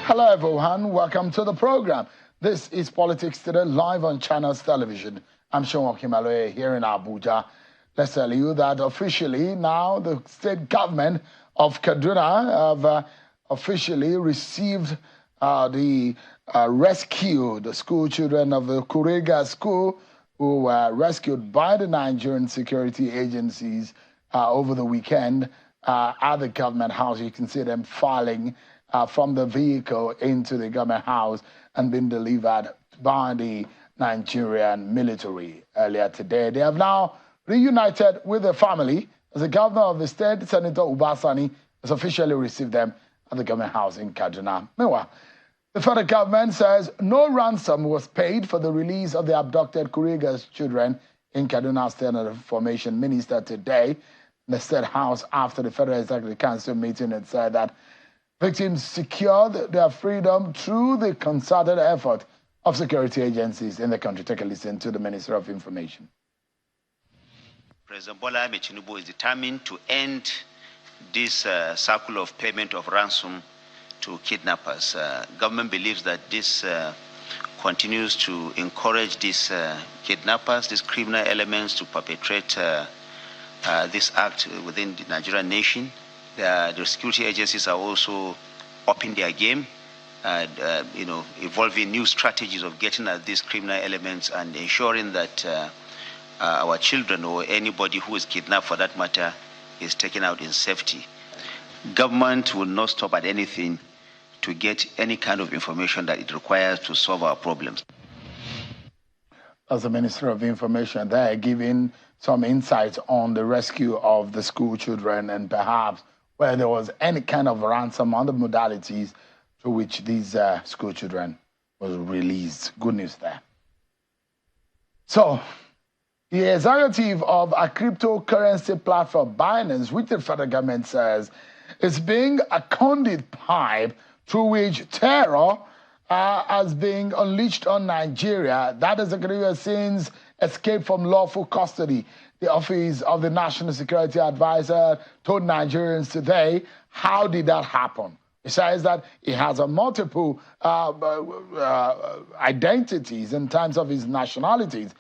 Hello everyone, welcome to the program. This is Politics Today, live on Channels Television. I'm Sean Okimaloye here in Abuja. Let's tell you that officially now the state government of Kaduna have officially received the school children of the Kuriga school who were rescued by the Nigerian security agencies over the weekend at the government house. You can see them filing from the vehicle into the government house and been delivered by the Nigerian military earlier today. They have now reunited with their family as the governor of the state, Senator Ubasani, has officially received them at the government house in Kaduna. Meanwhile, the federal government says no ransom was paid for the release of the abducted Kuriga's children in Kaduna State Information Minister today. The State House, after the Federal Executive Council meeting, had said that victims secured their freedom through the concerted effort of security agencies in the country. Take a listen to the Minister of Information. President Bola Ahmed Tinubu is determined to end this cycle of payment of ransom to kidnappers. Government believes that this continues to encourage these kidnappers, these criminal elements to perpetrate this act within the Nigerian nation. The security agencies are also upping their game, evolving new strategies of getting at these criminal elements and ensuring that our children or anybody who is kidnapped for that matter is taken out in safety. Government will not stop at anything to get any kind of information that it requires to solve our problems. As the Minister of Information there, giving some insights on the rescue of the school children and perhaps whether there was any kind of ransom on the modalities through which these school children was released. Good news there. So, the executive of a cryptocurrency platform, Binance, which the federal government says is being a conduit pipe through which terror has been unleashed on Nigeria. That executive has since escaped from lawful custody. The Office of the National Security Advisor told Nigerians today, how did that happen? He says that he has a multiple identities in terms of his nationalities,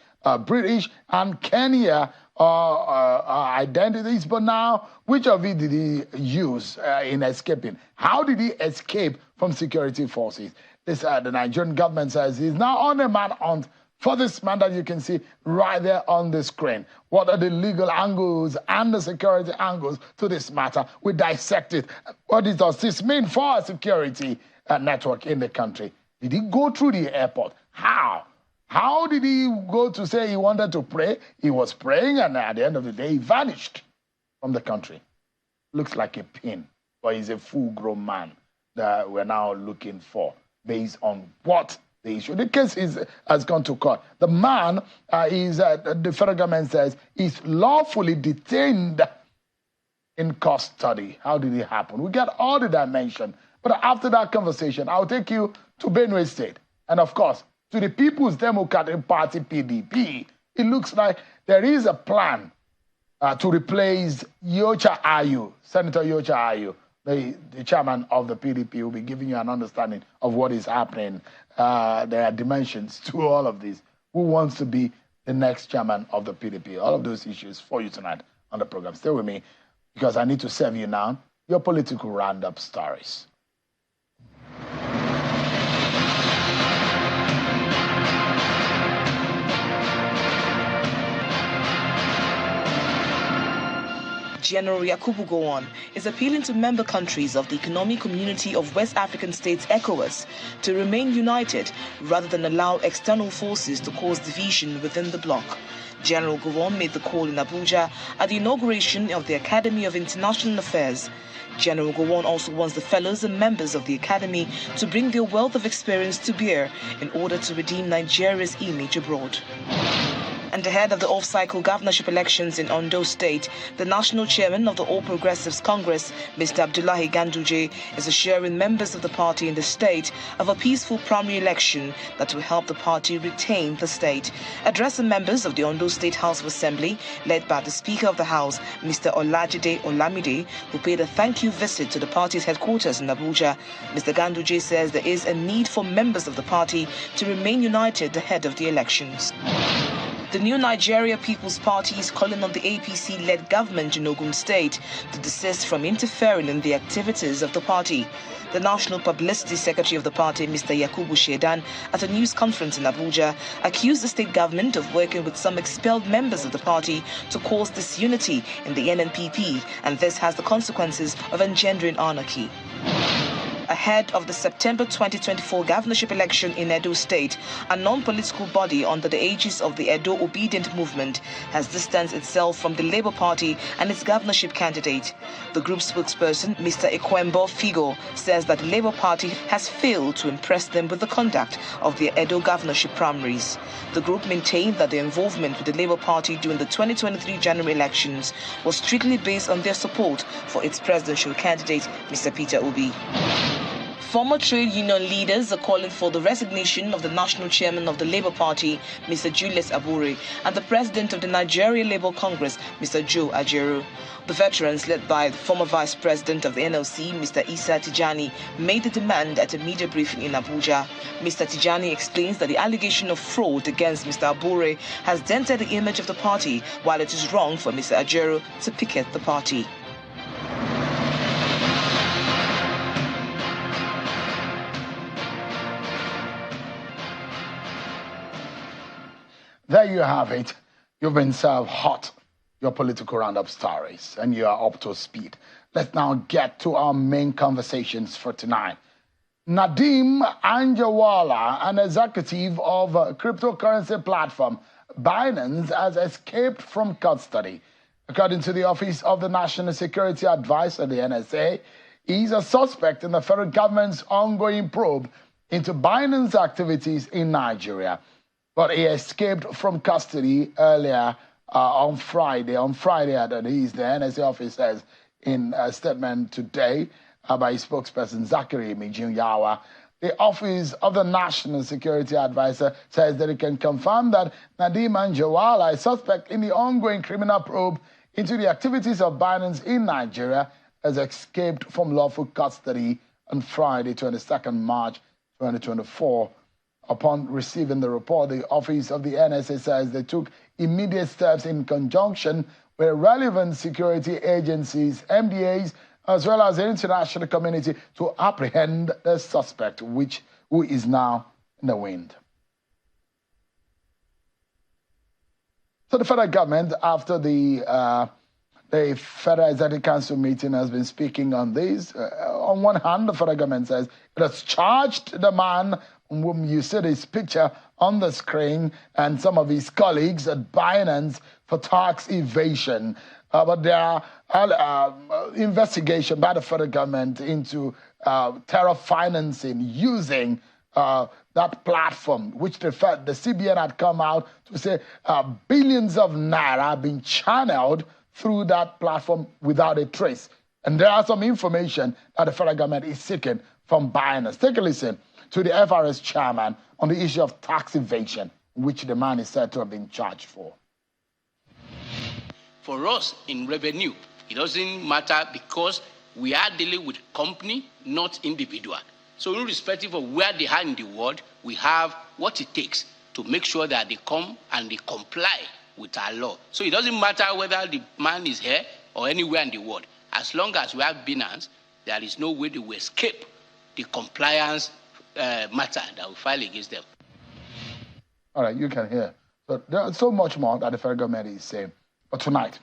British and Kenya identities, but now, which of it did he use in escaping? How did he escape from security forces? This, the Nigerian government says he's now on a manhunt for this man that you can see right there on the screen. What are the legal angles and the security angles to this matter? We dissect it. What does this mean for our security network in the country? Did he go through the airport? How? How did he go to say he wanted to pray? He was praying, and at the end of the day, he vanished from the country. Looks like a pin, but he's a full-grown man that we're now looking for based on what the issue. The case has gone to court. The man the federal government says, is lawfully detained in custody. How did it happen? We get all the dimension. But after that conversation, I'll take you to Benue State. And of course, to the People's Democratic Party, PDP. It looks like there is a plan to replace Yocha Ayu, Senator Yocha Ayu. The chairman of the PDP will be giving you an understanding of what is happening. There are dimensions to all of this. Who wants to be the next chairman of the PDP? All of those issues for you tonight on the program. Stay with me because I need to serve you now your political roundup stories. General Yakubu Gowon is appealing to member countries of the Economic Community of West African States, ECOWAS, to remain united rather than allow external forces to cause division within the bloc. General Gowon made the call in Abuja at the inauguration of the Academy of International Affairs. General Gowon also wants the fellows and members of the Academy to bring their wealth of experience to bear in order to redeem Nigeria's image abroad. And ahead of the off-cycle governorship elections in Ondo State, the national chairman of the All Progressives Congress, Mr. Abdullahi Ganduje, is assuring members of the party in the state of a peaceful primary election that will help the party retain the state. Addressing members of the Ondo State House of Assembly, led by the Speaker of the House, Mr. Olajide Olamide, who paid a thank-you visit to the party's headquarters in Abuja, Mr. Ganduje says there is a need for members of the party to remain united ahead of the elections. The new Nigeria People's Party is calling on the APC-led government in Ogun State to desist from interfering in the activities of the party. The National Publicity Secretary of the party, Mr. Yakubu Shedan, at a news conference in Abuja, accused the state government of working with some expelled members of the party to cause disunity in the NNPP, and this has the consequences of engendering anarchy. Ahead of the September 2024 governorship election in Edo State, a non-political body under the aegis of the Edo Obedient Movement has distanced itself from the Labour Party and its governorship candidate. The group's spokesperson, Mr. Ekwembo Figo, says that the Labour Party has failed to impress them with the conduct of the Edo governorship primaries. The group maintained that their involvement with the Labour Party during the 2023 general elections was strictly based on their support for its presidential candidate, Mr. Peter Obi. Former trade union leaders are calling for the resignation of the national chairman of the Labour Party, Mr. Julius Abure, and the president of the Nigeria Labour Congress, Mr. Joe Ajaero. The veterans, led by the former vice president of the NLC, Mr. Issa Tijani, made the demand at a media briefing in Abuja. Mr. Tijani explains that the allegation of fraud against Mr. Abure has dented the image of the party, while it is wrong for Mr. Ajaero to picket the party. There you have it. You've been served hot, your political roundup stories, and you are up to speed. Let's now get to our main conversations for tonight. Nadeem Anjarwalla, an executive of cryptocurrency platform Binance, has escaped from custody. According to the Office of the National Security Advisor, the NSA, he's a suspect in the federal government's ongoing probe into Binance activities in Nigeria. But he escaped from custody earlier on Friday. On Friday, the NSA office says in a statement today by his spokesperson, Zachary Mijinyawa. The Office of the National Security Advisor says that it can confirm that Nadeem Anjarwalla, a suspect in the ongoing criminal probe into the activities of Binance in Nigeria, has escaped from lawful custody on Friday, 22nd March 2024. Upon receiving the report, the Office of the NSA says they took immediate steps in conjunction with relevant security agencies, MDAs, as well as the international community to apprehend the suspect, who is now in the wind. So the federal government, after the Federal Executive Council meeting, has been speaking on this. On one hand, the federal government says it has charged the man whom you see his picture on the screen and some of his colleagues at Binance for tax evasion. But there are investigation by the federal government into terror financing using that platform, which the CBN had come out to say billions of naira being channeled through that platform without a trace. And there are some information that the federal government is seeking from Binance. Take a listen to the FRS chairman on the issue of tax evasion, which the man is said to have been charged for. For us in revenue, it doesn't matter because we are dealing with company, not individual. So irrespective of where they are in the world, we have what it takes to make sure that they come and they comply with our law. So it doesn't matter whether the man is here or anywhere in the world. As long as we have Binance, there is no way they will escape the compliance matter that we file against them. All right, you can hear. So there's so much more that the federal government is saying. But tonight,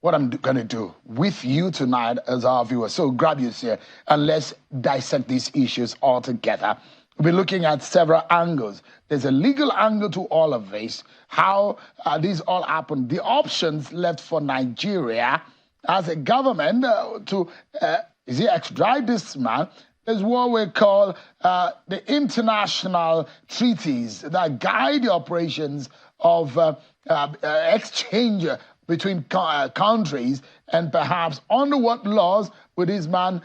what I'm going to do with you tonight as our viewers, so grab your chair and let's dissect these issues all together. We'll be looking at several angles. There's a legal angle to all of this, how these all happen, the options left for Nigeria as a government to extradite this man, is what we call the international treaties that guide the operations of exchange between countries, and perhaps under what laws would this man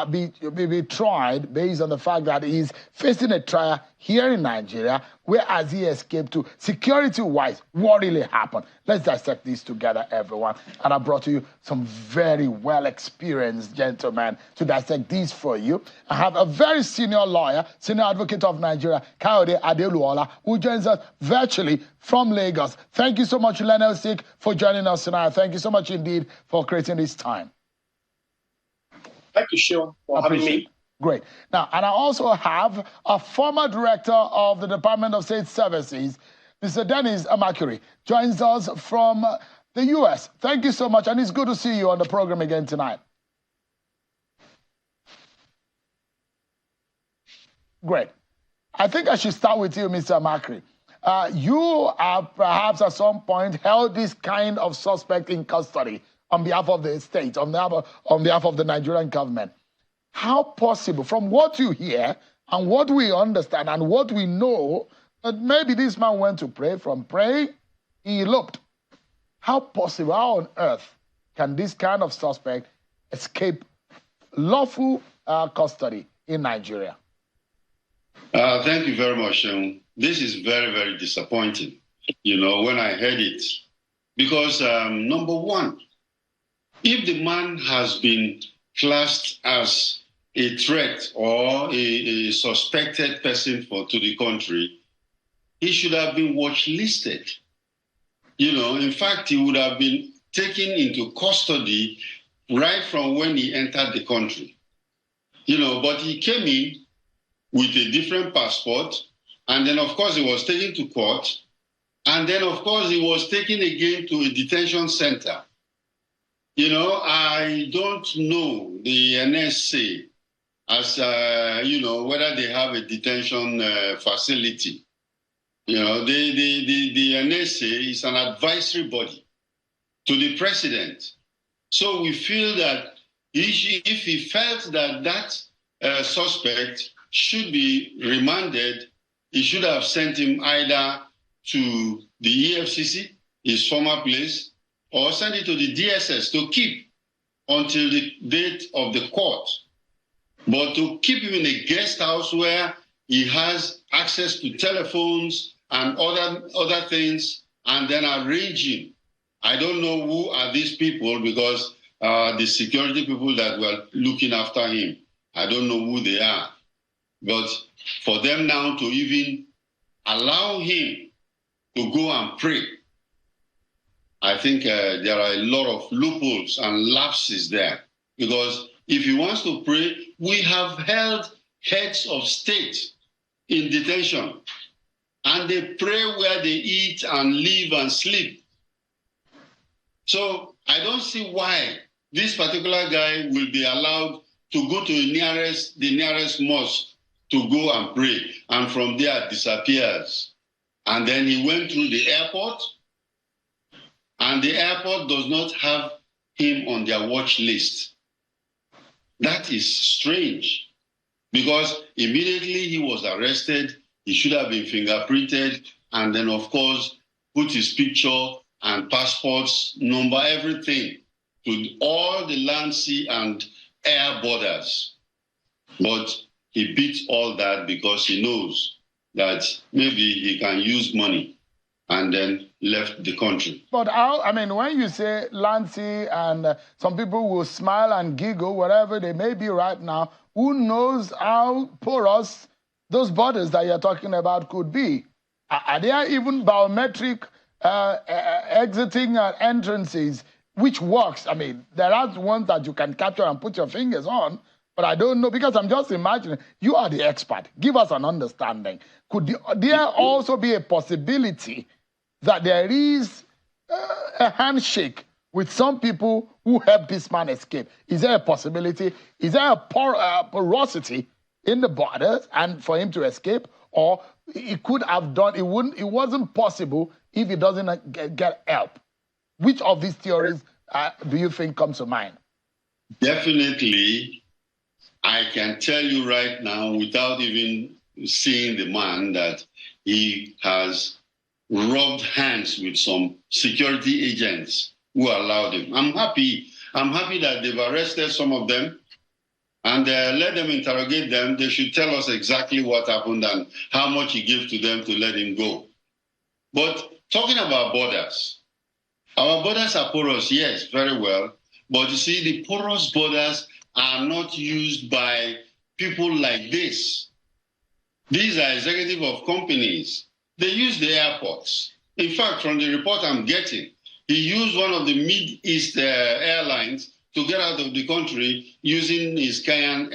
be tried based on the fact that he's facing a trial here in Nigeria? Where has he escaped to? Security-wise, what really happened? Let's dissect this together, everyone. And I brought to you some very well-experienced gentlemen to dissect this for you. I have a very senior lawyer, senior advocate of Nigeria, Akeredolu, who joins us virtually from Lagos. Thank you so much, Lionel Sik, for joining us tonight. Thank you so much indeed for creating this time. Thank you, Sean, for having me. Great. Now, and I also have a former director of the Department of State Services, Mr. Dennis Amakuri, joins us from the U.S. Thank you so much, and it's good to see you on the program again tonight. Great. I think I should start with you, Mr. Amakuri. You have perhaps at some point held this kind of suspect in custody on behalf of the state, on behalf of the Nigerian government. How possible, from what you hear and what we understand and what we know, that maybe this man went to pray, from praying, he eloped. How possible, how on earth can this kind of suspect escape lawful custody in Nigeria? Thank you very much. This is very, very disappointing, when I heard it. Because, number one, if the man has been classed as a threat or a suspected person to the country, he should have been watch-listed. In fact, he would have been taken into custody right from when he entered the country. But he came in with a different passport, and then, of course, he was taken to court, and then, of course, he was taken again to a detention center. I don't know the NSA as, whether they have a detention facility. The NSA is an advisory body to the president. So we feel that if he felt that suspect should be remanded, he should have sent him either to the EFCC, his former place, or send it to the DSS to keep until the date of the court. But to keep him in a guest house where he has access to telephones and other things, and then arrange him. I don't know who are these people, because the security people that were looking after him, I don't know who they are. But for them now to even allow him to go and pray, I think there are a lot of loopholes and lapses there. Because if he wants to pray, we have held heads of state in detention, and they pray where they eat and live and sleep. So I don't see why this particular guy will be allowed to go to the nearest mosque to go and pray, and from there disappears. And then he went through the airport, and the airport does not have him on their watch list. That is strange, because immediately he was arrested, he should have been fingerprinted, and then, of course, put his picture and passports, number, everything, to all the land, sea, and air borders. But he beat all that because he knows that maybe he can use money, and then left the country. But when you say land, sea, and some people will smile and giggle, wherever they may be right now, who knows how porous those borders that you're talking about could be? Are there even biometric exiting entrances, which works? There are ones that you can capture and put your fingers on, but I don't know, because I'm just imagining. You are the expert. Give us an understanding. Could there also be a possibility that there is a handshake with some people who helped this man escape? Is there a possibility? Is there a porosity in the borders and for him to escape? Or he could have done, it wasn't possible if he doesn't get help? Which of these theories do you think comes to mind? Definitely, I can tell you right now, without even seeing the man, that he has rubbed hands with some security agents who allowed him. I'm happy that they've arrested some of them and let them interrogate them. They should tell us exactly what happened and how much he gave to them to let him go. But talking about borders, our borders are porous, yes, very well. But you see, the porous borders are not used by people like this. These are executives of companies. They use the airports. In fact, from the report I'm getting, he used one of the Mid-East airlines to get out of the country using his Kenyan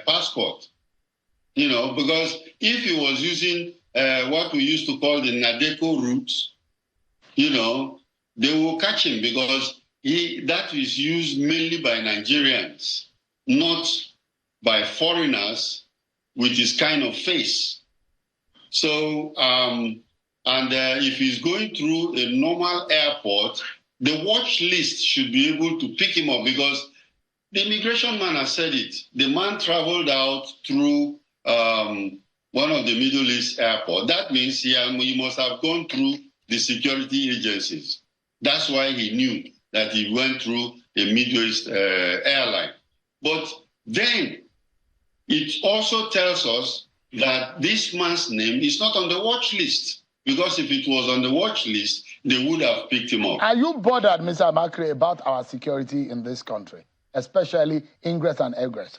passport. You know, because if he was using what we used to call the Nadeko route, you know, they will catch him because that is used mainly by Nigerians, not by foreigners with his kind of face. So, if he's going through a normal airport, the watch list should be able to pick him up because the immigration man has said it. The man traveled out through one of the Middle East airports. That means he must have gone through the security agencies. That's why he knew that he went through a Middle East airline. But then it also tells us that this man's name is not on the watch list, because if it was on the watch list, they would have picked him up. Are you bothered, Mr. Makri, about our security in this country, especially ingress and egress?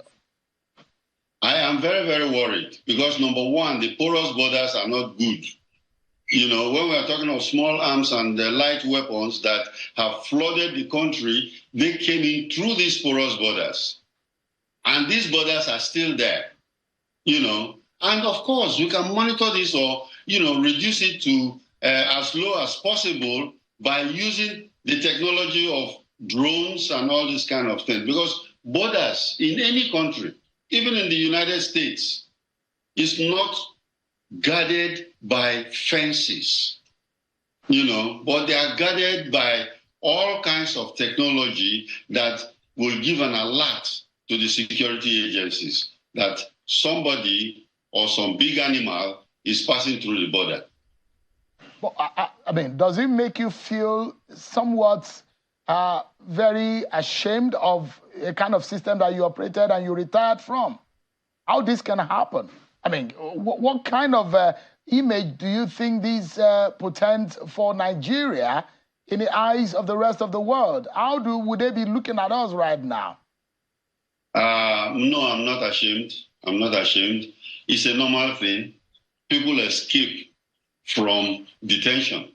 I am very, very worried because, number one, the porous borders are not good. You know, when we are talking of small arms and light weapons that have flooded the country, they came in through these porous borders. And these borders are still there, you know. And of course, we can monitor this or, you know, reduce it to as low as possible by using the technology of drones and all this kind of thing. Because borders in any country, even in the United States, is not guarded by fences, you know, but they are guarded by all kinds of technology that will give an alert to the security agencies that somebody or some big animal is passing through the border. But, I mean, does it make you feel somewhat very ashamed of a kind of system that you operated and you retired from? How this can happen? I mean, what kind of image do you think this portends for Nigeria in the eyes of the rest of the world? How would they be looking at us right now? No, I'm not ashamed. I'm not ashamed. It's a normal thing. People escape from detention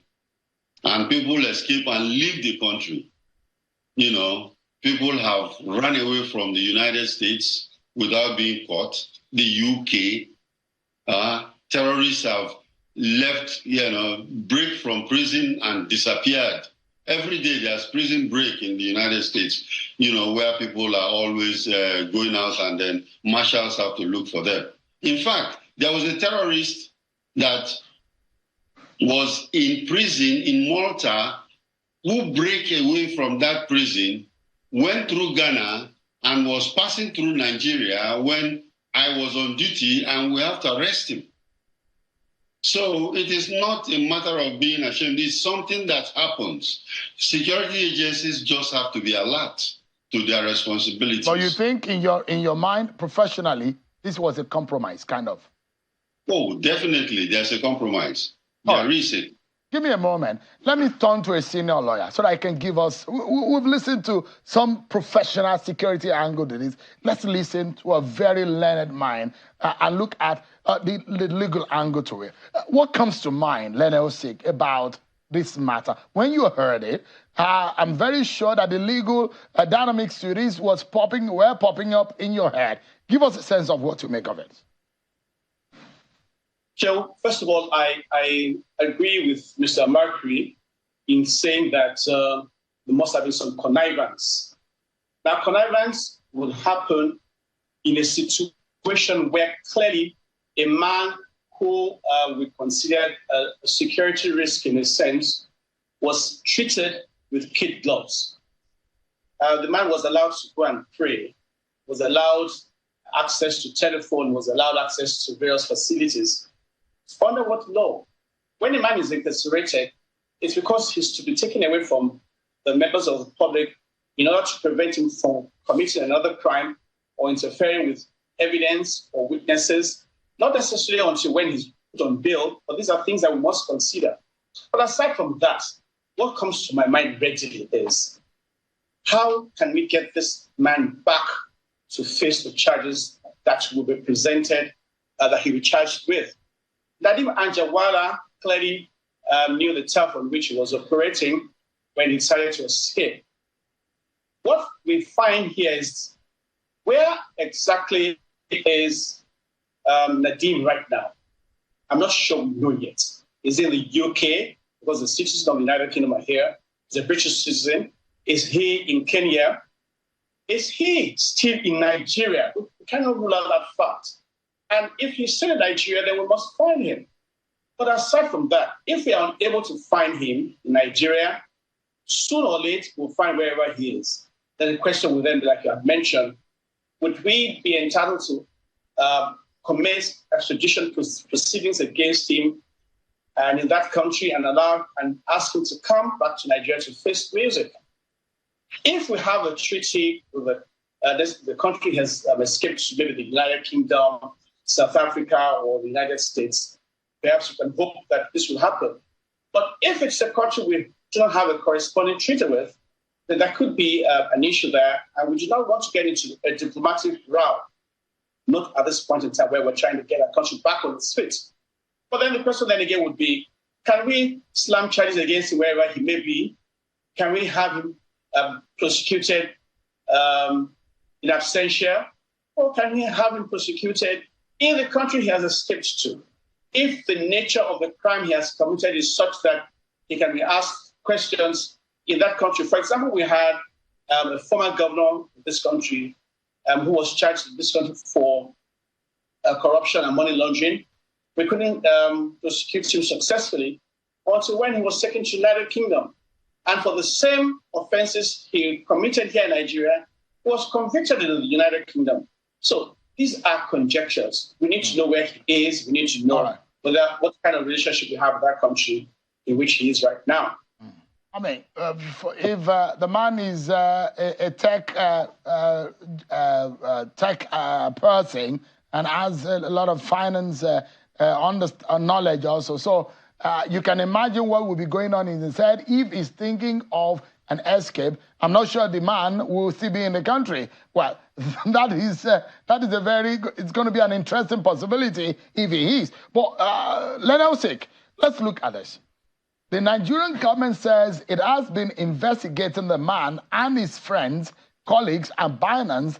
and people escape and leave the country. You know, people have run away from the United States without being caught. The UK, terrorists have left, you know, break from prison and disappeared. Every day there's prison break in the United States, you know, where people are always going out and then marshals have to look for them. In fact, there was a terrorist that was in prison in Malta who broke away from that prison, went through Ghana and was passing through Nigeria when I was on duty and we have to arrest him. So it is not a matter of being ashamed. It's something that happens. Security agencies just have to be alert to their responsibilities. So you think in your mind, professionally, this was a compromise, kind of? Oh, definitely. There's a compromise. There is it. Give me a moment. Let me turn to a senior lawyer so that I can give us... We've listened to some professional security angle to this. Let's listen to a very learned mind and look at the legal angle to it. What comes to mind, Lene Osik, about this matter? When you heard it, I'm very sure that the legal dynamics to this were popping up in your head. Give us a sense of what to make of it. Joe, first of all, I agree with Mr. Mercury in saying that there must have been some connivance. Now, connivance would happen in a situation where clearly a man who we considered a security risk in a sense was treated with kid gloves. The man was allowed to go and pray, was allowed access to telephone, was allowed access to various facilities. Under what law? When a man is incarcerated, it's because he's to be taken away from the members of the public in order to prevent him from committing another crime or interfering with evidence or witnesses, not necessarily until when he's put on bail, but these are things that we must consider. But aside from that, what comes to my mind readily is, how can we get this man back to face the charges that will be presented, that he will be charged with? Nadeem Anjarwalla clearly knew the turf on which he was operating when he decided to escape. What we find here is, where exactly is Nadeem right now? I'm not sure we know yet. Is he in the UK? Because the citizens of the United Kingdom are here. Is he a British citizen? Is he in Kenya? Is he still in Nigeria? We cannot rule out that fact. And if he's still in Nigeria, then we must find him. But aside from that, if we are unable to find him in Nigeria, sooner or later we'll find wherever he is. Then the question will then be, like you have mentioned, would we be entitled to commence extradition proceedings against him and in that country and allow and ask him to come back to Nigeria to face music? If we have a treaty with the country has escaped to maybe the United Kingdom, South Africa, or the United States, perhaps we can hope that this will happen. But if it's a country we do not have a corresponding treaty with, then that could be an issue there, and we do not want to get into a diplomatic row, not at this point in time where we're trying to get our country back on its feet. But then the question then again would be, can we slam charges against him wherever he may be? Can we have him prosecuted in absentia? Or can we have him prosecuted in the country he has escaped to? If the nature of the crime he has committed is such that he can be asked questions in that country. For example, we had a former governor of this country who was charged in this country for corruption and money laundering. We couldn't prosecute him successfully until when he was taken to the United Kingdom. And for the same offenses he committed here in Nigeria, he was convicted in the United Kingdom. So these are conjectures. We need to know where he is. We need to know what kind of relationship we have with that country in which he is right now. I mean, if the man is a tech person and has a lot of finance knowledge also, so you can imagine what will be going on in his head if he's thinking of an escape. I'm not sure the man will still be in the country. Well, that is a very, it's going to be an interesting possibility if he is. But let's look at this. The Nigerian government says it has been investigating the man and his friends, colleagues, and Binance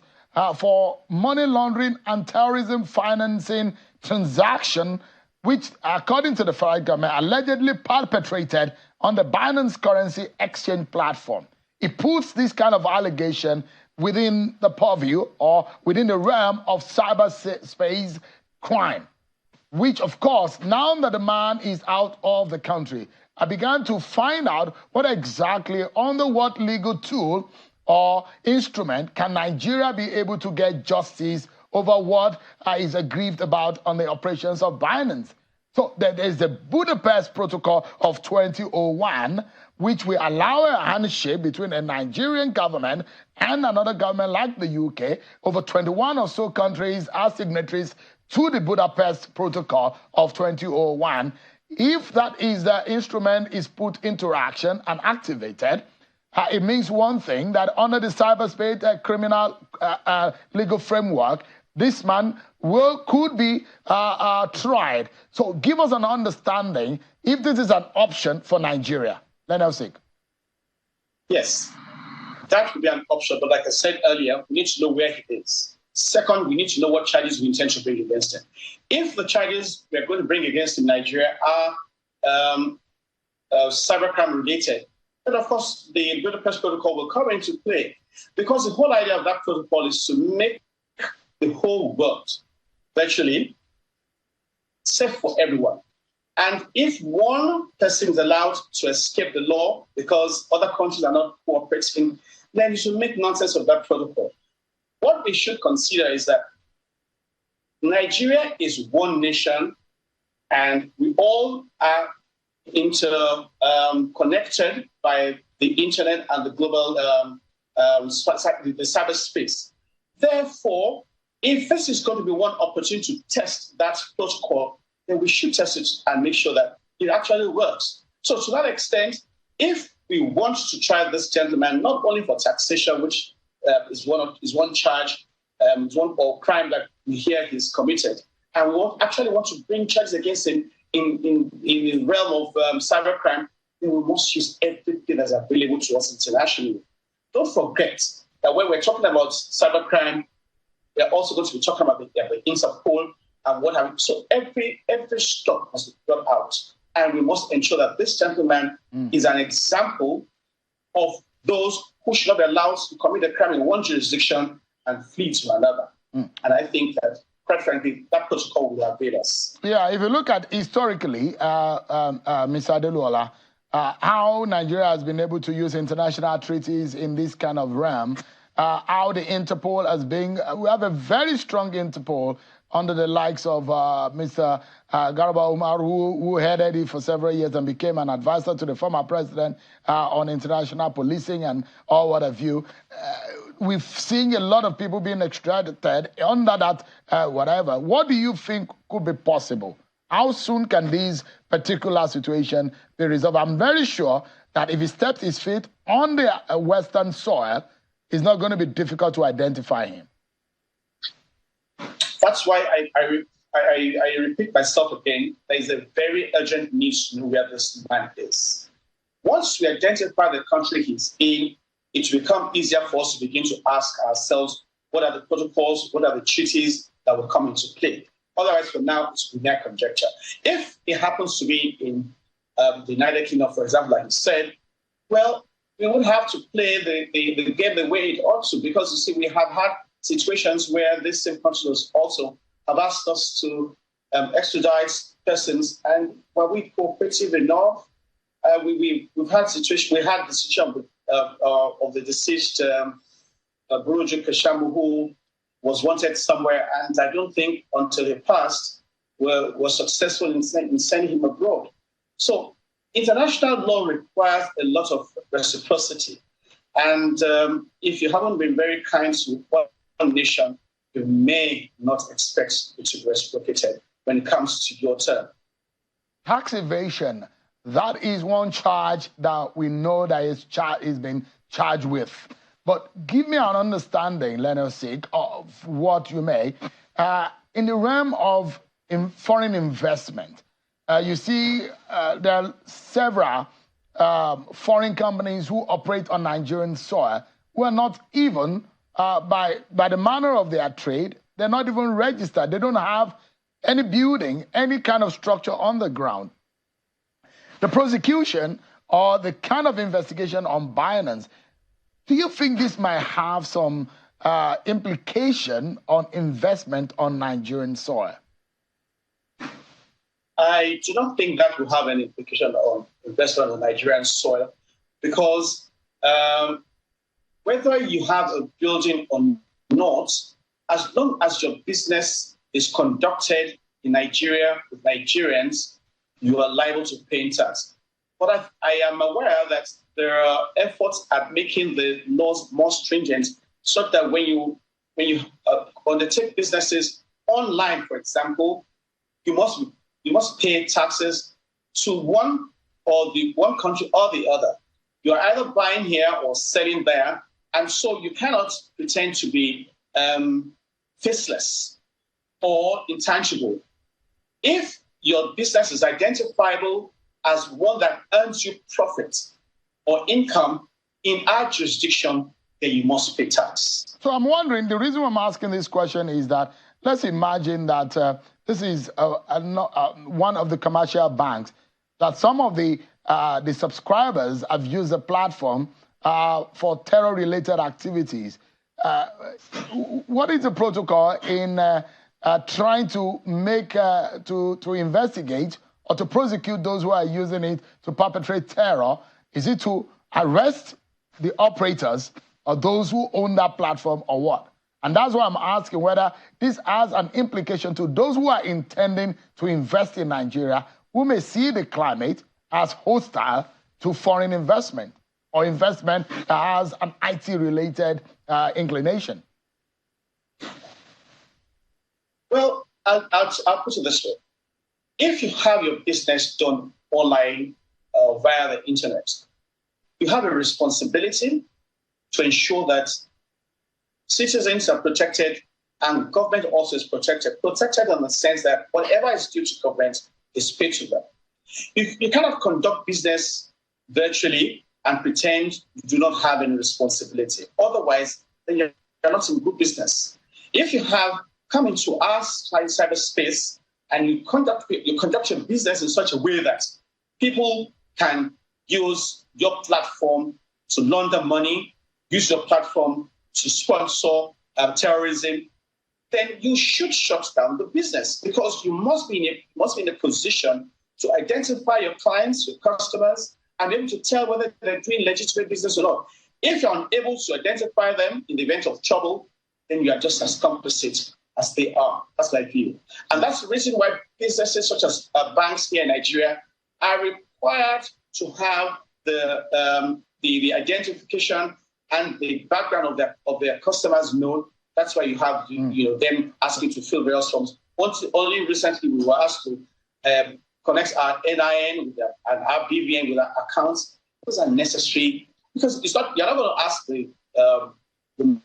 for money laundering and terrorism financing transaction, which, according to the federal government, allegedly perpetrated on the Binance currency exchange platform. It puts this kind of allegation within the purview or within the realm of cyberspace crime, which, of course, now that the man is out of the country, I began to find out what exactly, under what legal tool or instrument can Nigeria be able to get justice over what is aggrieved about on the operations of Binance. So there is the Budapest Protocol of 2001, which will allow a handshake between a Nigerian government and another government like the UK. Over 21 or so countries are signatories to the Budapest Protocol of 2001. If that is the instrument is put into action and activated, it means one thing, that under the cyberspace criminal legal framework, this man could be tried. So give us an understanding if this is an option for Nigeria. Lenelsik. Yes, that would be an option. But like I said earlier, we need to know where he is. Second, we need to know what charges we intend to bring against him. If the charges we are going to bring against him in Nigeria are cybercrime related, then of course the Budapest Protocol will come into play, because the whole idea of that protocol is to make the whole world virtually safe for everyone. And if one person is allowed to escape the law because other countries are not cooperating, then you should make nonsense of that protocol. What we should consider is that Nigeria is one nation, and we all are connected by the internet and the global the cyberspace. Therefore, if this is going to be one opportunity to test that protocol, then we should test it and make sure that it actually works. So to that extent, if we want to try this gentleman, not only for taxation, which is one charge, one or crime that we hear he's committed, and we actually want to bring charges against him in the realm of cybercrime, then we must use everything that's available to us internationally. Don't forget that when we're talking about cybercrime, we're also going to be talking about the Interpol and what have you. So every stop must be brought out. And we must ensure that this gentleman is an example of those who should not be allowed to commit a crime in one jurisdiction and flee to another. And I think that, quite frankly, that protocol will avail us. Yeah, if you look at historically, Mr. Adeluola, how Nigeria has been able to use international treaties in this kind of realm, how the Interpol has been, we have a very strong Interpol under the likes of Mr. Garba Umar, who headed it for several years and became an advisor to the former president on international policing and all what have you. We've seen a lot of people being extradited under that whatever. What do you think could be possible? How soon can this particular situation be resolved? I'm very sure that if he steps his feet on the Western soil, it's not going to be difficult to identify him. That's why I repeat myself again. There is a very urgent need to know where this man is. Once we identify the country he's in, it will become easier for us to begin to ask ourselves, what are the protocols, what are the treaties that will come into play? Otherwise, for now, it's mere conjecture. If it happens to be in the United Kingdom, for example, like you said, well, we would have to play the game the way it ought to, because, you see, we have had situations where this same country also have asked us to extradite persons, and were we cooperative enough? We've had situation. We had the situation of the deceased Buruju Kashambu, who was wanted somewhere, and I don't think until he passed was successful in sending him abroad. So international law requires a lot of reciprocity, and if you haven't been very kind to one nation, you may not expect it to be reciprocated when it comes to your turn. Tax evasion, that is one charge that we know that is being charged with. But give me an understanding, Leonard Sik, of what you may. In the realm of foreign investment, you see there are several foreign companies who operate on Nigerian soil who are not even, by the manner of their trade, they're not even registered. They don't have any building, any kind of structure on the ground. The prosecution or the kind of investigation on Binance, do you think this might have some implication on investment on Nigerian soil? I do not think that will have any implication on investment on Nigerian soil, because whether you have a building or not, as long as your business is conducted in Nigeria with Nigerians, you are liable to pay tax. But I am aware that there are efforts at making the laws more stringent, so that when you undertake businesses online, for example, you must pay taxes to one country or the other. You are either buying here or selling there, and so you cannot pretend to be faceless or intangible. If your business is identifiable as one that earns you profit or income in our jurisdiction, then you must pay tax. So I'm wondering, the reason I'm asking this question is that let's imagine that this is one of the commercial banks, that some of the subscribers have used the platform for terror-related activities. What is the protocol in trying to make to investigate or to prosecute those who are using it to perpetrate terror? Is it to arrest the operators or those who own that platform, or what? And that's why I'm asking whether this has an implication to those who are intending to invest in Nigeria, who may see the climate as hostile to foreign investment or investment that has an IT-related inclination. Well, I'll put it this way. If you have your business done online via the internet, you have a responsibility to ensure that citizens are protected and government also is protected. Protected in the sense that whatever is due to government is paid to them. You cannot conduct business virtually and pretend you do not have any responsibility. Otherwise, then you're not in good business. If you have come into our cyberspace and you conduct your business in such a way that people can use your platform to launder money, use your platform to sponsor terrorism, then you should shut down the business, because you must be in a position to identify your clients, your customers, and be able to tell whether they're doing legitimate business or not. If you're unable to identify them in the event of trouble, then you are just as complicit as they are. That's my view. And that's the reason why businesses such as banks here in Nigeria are required to have the identification and the background of their customers known. That's why you have them asking to fill various forms. Only recently we were asked to connect our NIN with our BVN with our accounts. Those are necessary, because you're not going to ask the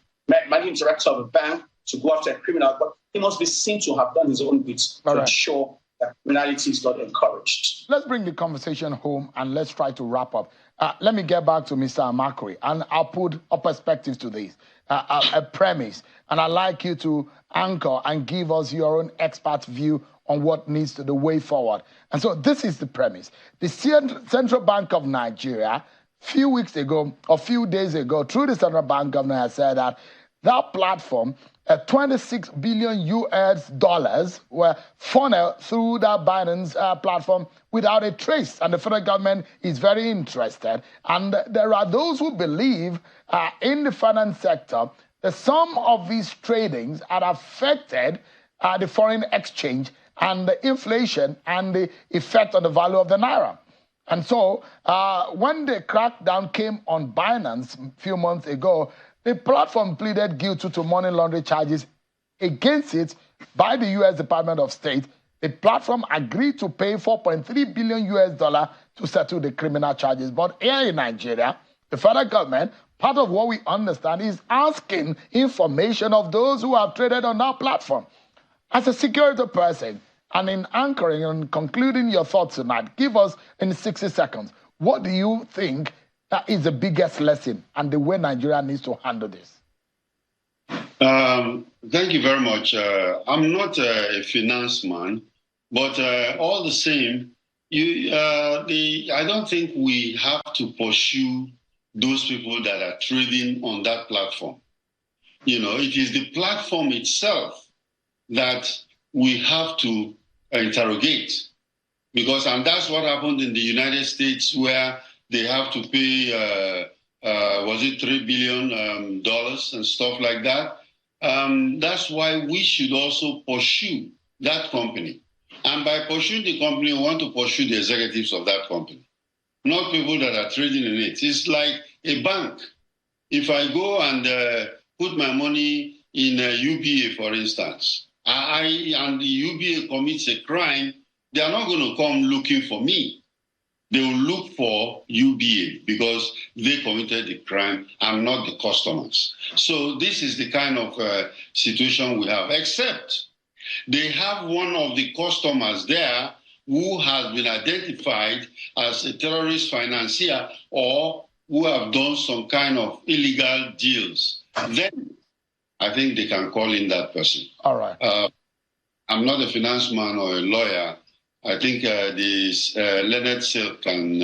managing director of a bank to go after a criminal, but he must be seen to have done his own bits to ensure that criminality is not encouraged. Let's bring the conversation home and let's try to wrap up. Let me get back to Mr. Amakri, and I'll put a perspective to this, a premise, and I'd like you to anchor and give us your own expert view on what needs to the way forward. And so this is the premise. The Central Bank of Nigeria, few weeks ago, or few days ago, through the Central Bank governor, has said that that platform, $26 billion US were funneled through that Binance platform without a trace. And the federal government is very interested. And there are those who believe in the finance sector that some of these tradings had affected the foreign exchange and the inflation and the effect on the value of the naira. And so when the crackdown came on Binance a few months ago, the platform pleaded guilty to money laundering charges against it by the U.S. Department of State. The platform agreed to pay $4.3 billion US to settle the criminal charges. But here in Nigeria, the federal government, part of what we understand, is asking information of those who have traded on that platform. As a security person, and in anchoring and concluding your thoughts tonight, give us in 60 seconds, what do you think that is the biggest lesson and the way Nigeria needs to handle this? Thank you very much. I'm not a finance man, but all the same, I don't think we have to pursue those people that are trading on that platform. It is the platform itself that we have to interrogate, and that's what happened in the United States, where they have to pay, was it $3 billion and stuff like that. That's why we should also pursue that company. And by pursuing the company, we want to pursue the executives of that company, not people that are trading in it. It's like a bank. If I go and put my money in UBA, for instance, and the UBA commits a crime, they are not going to come looking for me. They will look for UBA because they committed the crime. I'm not the customers. So this is the kind of situation we have, except they have one of the customers there who has been identified as a terrorist financier or who have done some kind of illegal deals. Then I think they can call in that person. All right. I'm not a finance man or a lawyer. I think this Leonard Silk can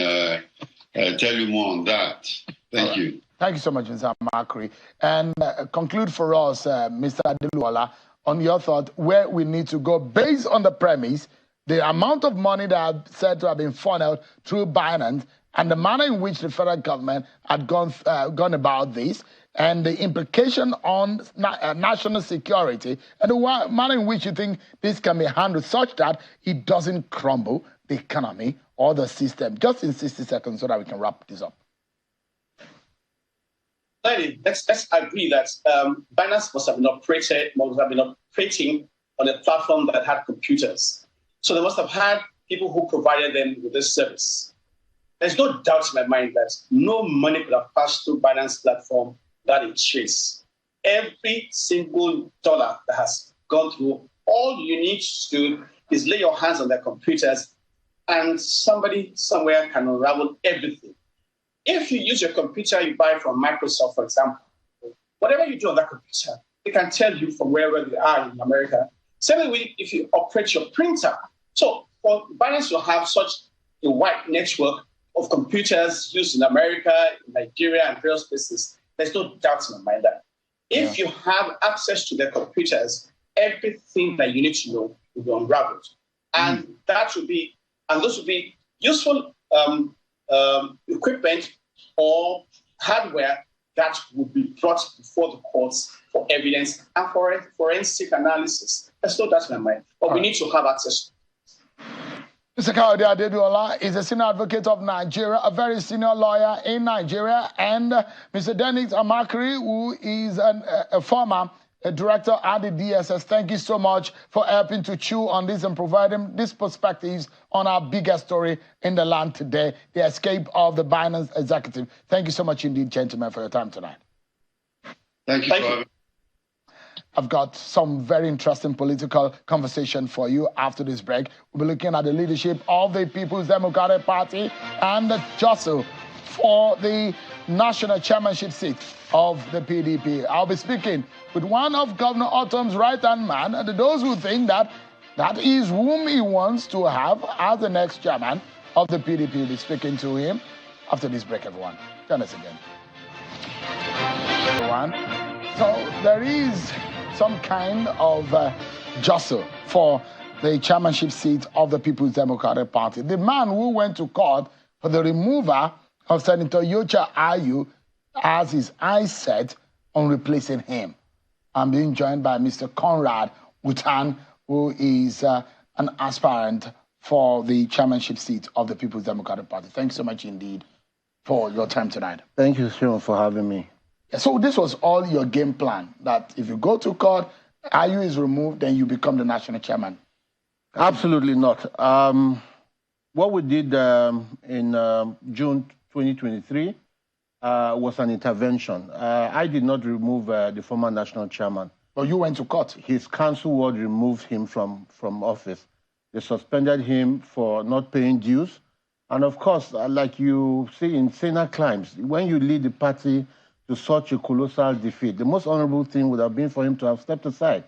tell you more on that. Thank you. Thank you so much, Mr. Makri. And conclude for us, Mr. Adeluola, on your thought, where we need to go based on the premise, the amount of money that said to have been funneled through Binance and the manner in which the federal government had gone about this. and the implication on national security, and the manner in which you think this can be handled such that it doesn't crumble the economy or the system. Just in 60 seconds so that we can wrap this up. Let's agree that Binance must have been operating on a platform that had computers. So they must have had people who provided them with this service. There's no doubt in my mind that no money could have passed through Binance platform that it trace. Every single dollar that has gone through, all you need to do is lay your hands on their computers and somebody somewhere can unravel everything. If you use your computer you buy from Microsoft, for example, whatever you do on that computer, they can tell you from wherever they are in America. Same way if you operate your printer. So for Binance to have such a wide network of computers used in America, in Nigeria, and various places, there's no doubt in my mind that if you have access to their computers, everything that you need to know will be unraveled. And those would be useful equipment or hardware that would be brought before the courts for evidence and for forensic analysis. There's no doubt in my mind, but we need to have access. Mr. Akeredolu is a senior advocate of Nigeria, a very senior lawyer in Nigeria, and Mr. Dennis Amakri, who is a former director at the DSS. Thank you so much for helping to chew on this and providing these perspectives on our biggest story in the land today, the escape of the Binance executive. Thank you so much indeed, gentlemen, for your time tonight. Thank you. I've got some very interesting political conversation for you after this break. We'll be looking at the leadership of the People's Democratic Party and the tussle for the national chairmanship seat of the PDP. I'll be speaking with one of Governor Otom's right-hand man, and those who think that that is whom he wants to have as the next chairman of the PDP. We'll be speaking to him after this break, everyone. Join us again. Everyone. So there is some kind of jostle for the chairmanship seat of the People's Democratic Party. The man who went to court for the removal of Senator Yocha Ayu has his eyes set on replacing him. I'm being joined by Mr. Conrad Utan, who is an aspirant for the chairmanship seat of the People's Democratic Party. Thanks so much indeed for your time tonight. Thank you, Shimon, for having me. So this was all your game plan, that if you go to court, Ayu is removed, then you become the national chairman? Absolutely not. What we did in June 2023 was an intervention. I did not remove the former national chairman. But you went to court? His council would remove him from office. They suspended him for not paying dues. And of course, like you see in Senate climbs, when you lead the party to such a colossal defeat, the most honorable thing would have been for him to have stepped aside.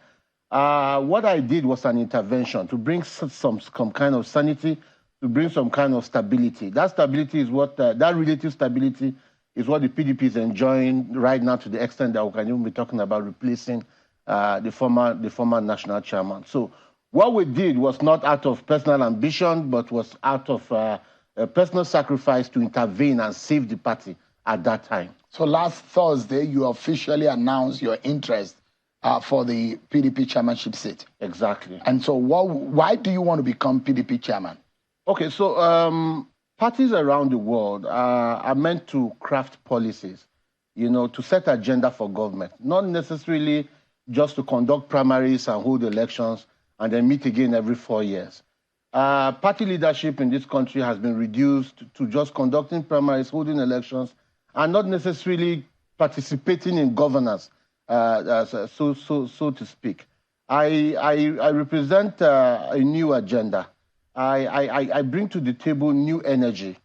What I did was an intervention to bring some kind of sanity, to bring some kind of stability. That stability is what, that relative stability is what the PDP is enjoying right now, to the extent that we can even be talking about replacing the former national chairman. So what we did was not out of personal ambition, but was out of a personal sacrifice to intervene and save the party at that time. So last Thursday, you officially announced your interest for the PDP chairmanship seat. Exactly. And so why do you want to become PDP chairman? Okay, so parties around the world are meant to craft policies, you know, to set agenda for government, not necessarily just to conduct primaries and hold elections and then meet again every 4 years. Party leadership in this country has been reduced to just conducting primaries, holding elections, and not necessarily participating in governance, so to speak. I represent a new agenda. I bring to the table new energy,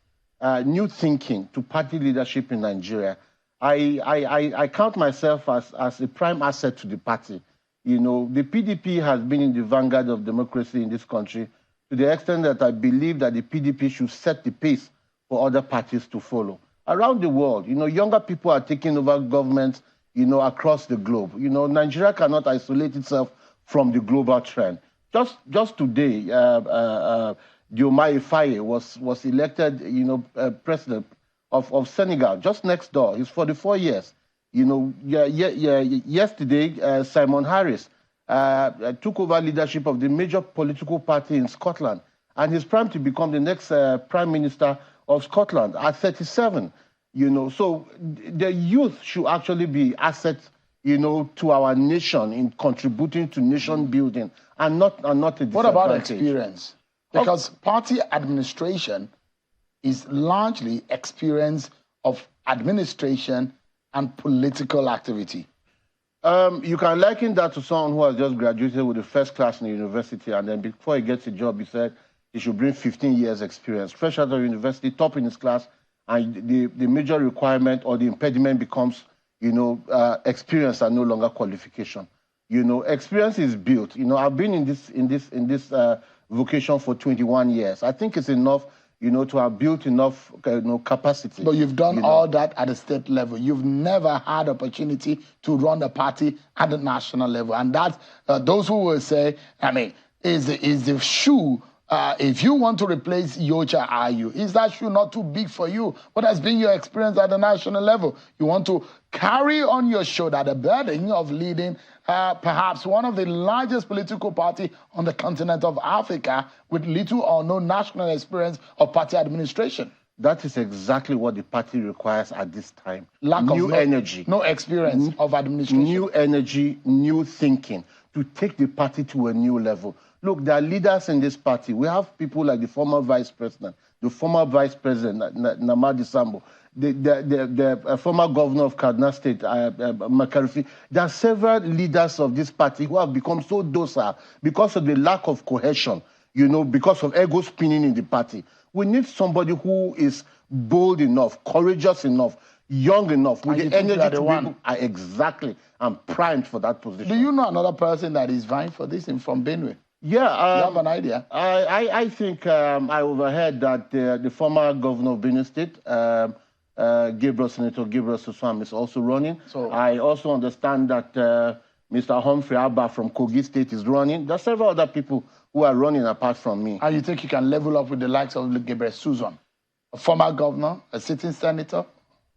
new thinking to party leadership in Nigeria. I count myself as a prime asset to the party. You know, the PDP has been in the vanguard of democracy in this country, to the extent that I believe that the PDP should set the pace for other parties to follow. Around the world, you know, younger people are taking over government, you know, across the globe. You know, Nigeria cannot isolate itself from the global trend. Just today, Diomaye Faye was elected, you know, president of Senegal, just next door. He's 44 years. You know, yesterday, Simon Harris took over leadership of the major political party in Scotland, and he's primed to become the next Prime Minister of Scotland at 37. You know, so the youth should actually be assets, you know, to our nation in contributing to nation building, and not a disadvantage. What about experience? Because party administration is largely experience of administration and political activity. You can liken that to someone who has just graduated with the first class in the university, and then before he gets a job, he said he should bring 15 years experience. Fresh out of university, top in his class, and the major requirement or the impediment becomes, you know, experience and no longer qualification. You know, experience is built. You know, I've been in this vocation for 21 years. I think it's enough, you know, to have built enough, you know, capacity. But you've done all that at the state level. You've never had opportunity to run a party at the national level. And that's, those who will say, I mean, is the shoe, if you want to replace Yocha Ayu, is that shoe not too big for you? What has been your experience at the national level? You want to carry on your shoulder the burden of leading perhaps one of the largest political party on the continent of Africa with little or no national experience of party administration. That is exactly what the party requires at this time. Lack of energy. No experience of administration. New energy, new thinking to take the party to a new level. Look, there are leaders in this party. We have people like the former vice president, Namadi Sambo, the former governor of Kaduna State, McCarthy. There are several leaders of this party who have become so docile because of the lack of cohesion, you know, because of ego spinning in the party. We need somebody who is bold enough, courageous enough, young enough, with the energy to be able, exactly, I'm primed for that position. Do you know another person that is vying for this from Benue? Yeah. You have an idea? I think I overheard that the former governor of Benue State, Senator Gabriel Suswam, is also running. So I also understand that Mr. Humphrey Abba from Kogi State is running. There are several other people who are running apart from me. And you think you can level up with the likes of Gabriel Suswam, a former governor, a sitting senator,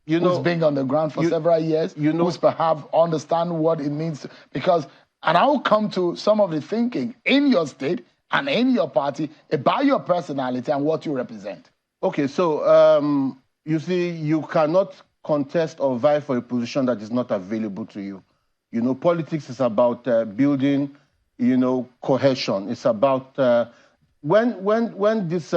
you know, who's been on the ground for several years, you know, who's perhaps understand what it means to, because, and I will come to some of the thinking in your state and in your party about your personality and what you represent. Okay, so you see, you cannot contest or vie for a position that is not available to you. You know, politics is about building, you know, cohesion. It's about when these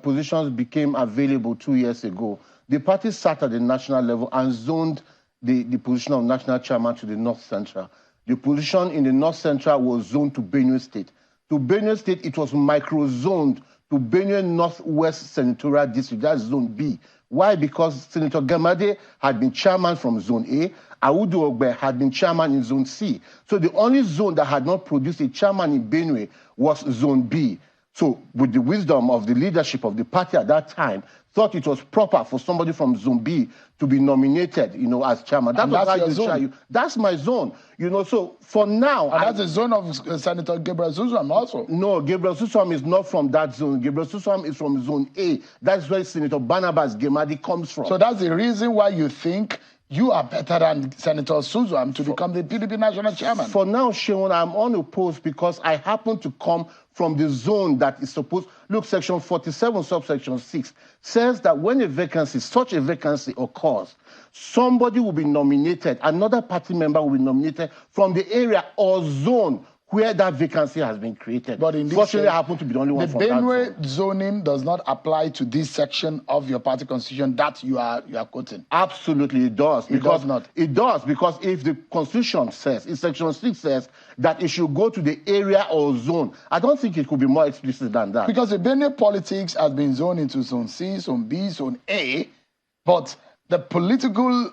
positions became available 2 years ago, the party sat at the national level and zoned the position of national chairman to the North Central. The position in the North Central was zoned to Benue State. To Benue State, it was micro-zoned to Benue Northwest Senatorial District, that's Zone B. Why? Because Senator Gamade had been chairman from Zone A, Audu Ogbe had been chairman in Zone C. So the only zone that had not produced a chairman in Benue was Zone B. So with the wisdom of the leadership of the party at that time, thought it was proper for somebody from Zone B to be nominated, you know, as chairman. That was your zone. That's my zone, you know. So for now, and that's the zone of Senator Gabriel Suswam also. No, Gabriel Suswam is not from that zone. Gabriel Suswam is from Zone A. That's where Senator Barnabas Gemadi comes from. So that's the reason why you think you are better than Senator Suswam to become the PDP national chairman. For now, Sheon, I'm unopposed because I happen to come from the zone that is supposed. Look, section 47, subsection 6 says that when a vacancy, such a vacancy occurs, somebody will be nominated, another party member will be nominated from the area or zone where that vacancy has been created. But in this fortunately, I happen to be the only one from that zone. The Benue zoning does not apply to this section of your party constitution that you are quoting. Absolutely, it does. It does not. It does, because if the constitution says, if section 6 says that it should go to the area or zone, I don't think it could be more explicit than that. Because the Benue politics has been zoned into Zone C, Zone B, Zone A, but the political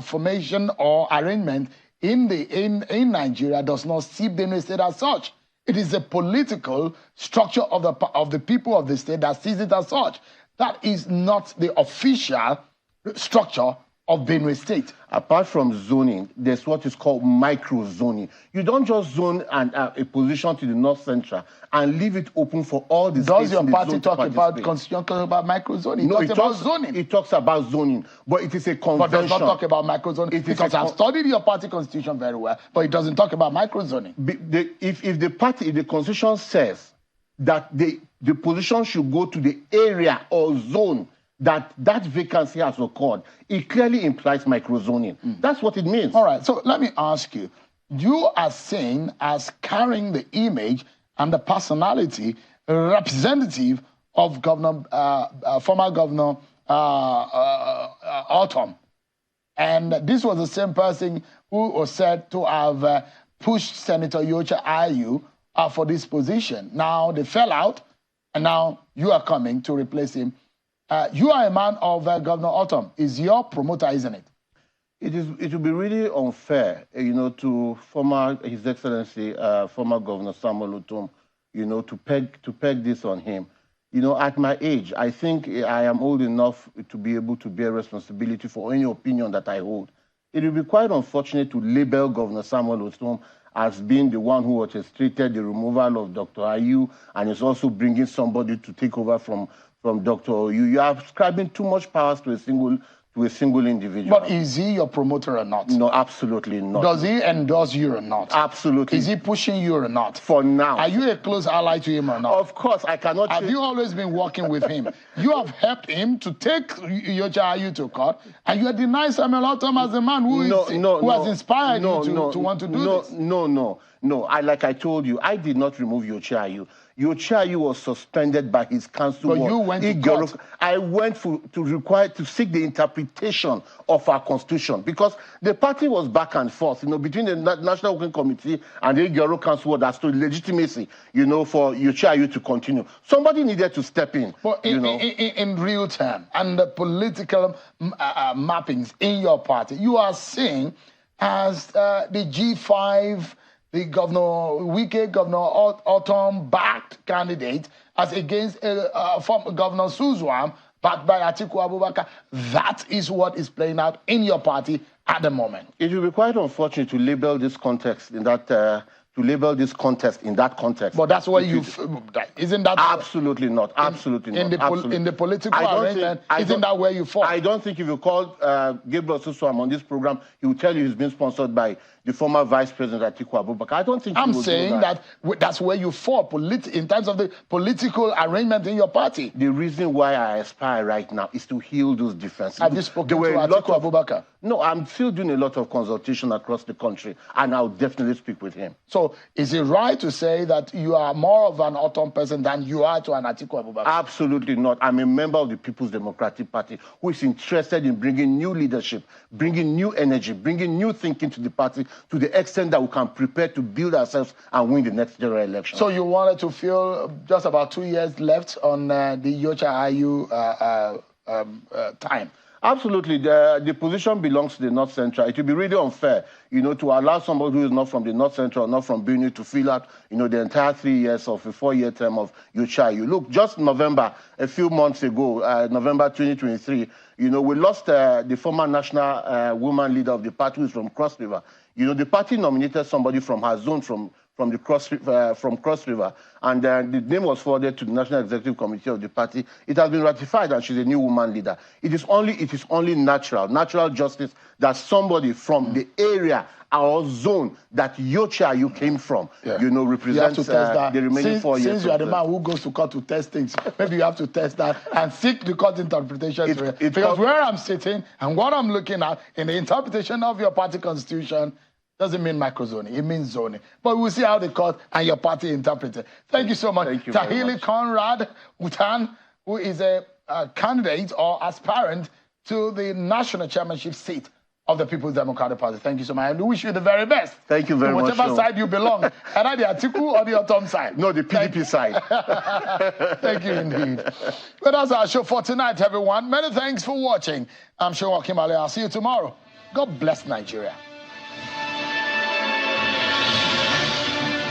formation or arrangement in Nigeria does not see Benue State as such. It is the political structure of the people of the state that sees it as such. That is not the official structure of Benue State. Apart from zoning, there's what is called micro-zoning. You don't just zone a position to the North Central and leave it open for all the Does states your in the party zone talk to about participate. constitution, talk about micro-zoning? No, It talks about zoning. It talks about zoning, but it is a convention. But does not talk about micro-zoning. Because I've studied your party constitution very well, but it doesn't talk about micro-zoning. If the constitution says that the position should go to the area or zone that vacancy has occurred, it clearly implies microzoning. That's what it means. All right, so let me ask you. You are seen as carrying the image and the personality representative of former Governor Autumn. And this was the same person who was said to have pushed Senator Yocha Ayu for this position. Now they fell out, and now you are coming to replace him. You are a man of Governor Autumn. Is your promoter, isn't it? It would be really unfair, to His Excellency, former Governor Samuel Otom, to peg this on him. At my age, I think I am old enough to be able to bear responsibility for any opinion that I hold. It would be quite unfortunate to label Governor Samuel Otom as being the one who orchestrated the removal of Dr. Ayu and is also bringing somebody to take over from Dr. Ayu. You are ascribing too much powers to a single individual. But is he your promoter or not? No, absolutely not. Does he endorse you or not? Absolutely. Is he pushing you or not? For now. Are you a close ally to him or not? Of course, I cannot. Have you always been working with him? You have helped him to take Yocha Ayu to court, and you are denying Samuel Autumn as the man who has inspired you to want to do this. No. Like I told you, I did not remove Yocha Ayu. Yocha Ayu was suspended by his council. But you went to court. I went to seek the interpretation of our constitution because the party was back and forth, between the National Working Committee and the Igoro Council as to legitimacy, for Yocha Ayu to continue. Somebody needed to step in. But in real time and the political mappings in your party, you are seen as the G5. The Governor Autumn-backed candidate as against former Governor Suzwam, backed by Atiku Abubakar. That is what is playing out in your party at the moment. It will be quite unfortunate to label this context in that. But that's where isn't that absolutely not? Absolutely not. In the political arrangement, isn't that where you fall? I don't think if you call Gabriel Suswam on this program, he will tell you he's been sponsored by the former Vice President Atiku Abubakar. I don't think I'm saying that's where you fall in terms of the political arrangement in your party. The reason why I aspire right now is to heal those differences. Have you spoken to Atiku Abubakar? No, I'm still doing a lot of consultation across the country, and I'll definitely speak with him. So is it right to say that you are more of an Autumn person than you are to an Atiku Abubakar? Absolutely not. I'm a member of the People's Democratic Party who is interested in bringing new leadership, bringing new energy, bringing new thinking to the party to the extent that we can prepare to build ourselves and win the next general election. So you wanted to feel just about 2 years left on the Yocha Ayu time? Absolutely. The position belongs to the North Central. It would be really unfair, to allow somebody who is not from the North Central, not from Benue, to fill out, the entire 3 years of a 4-year term of Yocha Ayu. Look, just November, a few months ago, November 2023, we lost the former national woman leader of the party, who is from Cross River. The party nominated somebody from her zone, from Cross River, and the name was forwarded to the National Executive Committee of the party. It has been ratified, and she's a new woman leader. It is only natural justice that somebody from the area or zone that Yocha Ayu came from, represents the remaining 4 years. Since you are the man who goes to court to test things, maybe you have to test that and seek the court interpretation. Because where I'm sitting and what I'm looking at in the interpretation of your party constitution doesn't mean microzoning, it means zoning. But we'll see how the court and your party interpret it. Thank you so much. Thank you Tahili Conrad Utan, who is a candidate or aspirant to the national chairmanship seat of the People's Democratic Party. Thank you so much. And we wish you the very best. Thank you very much. Whatever side you belong, either the Atiku or the Autumn side. No, the PDP side. Thank you indeed. Well, that's our show for tonight, everyone. Many thanks for watching. I'm Sean Kimale. I'll see you tomorrow. God bless Nigeria.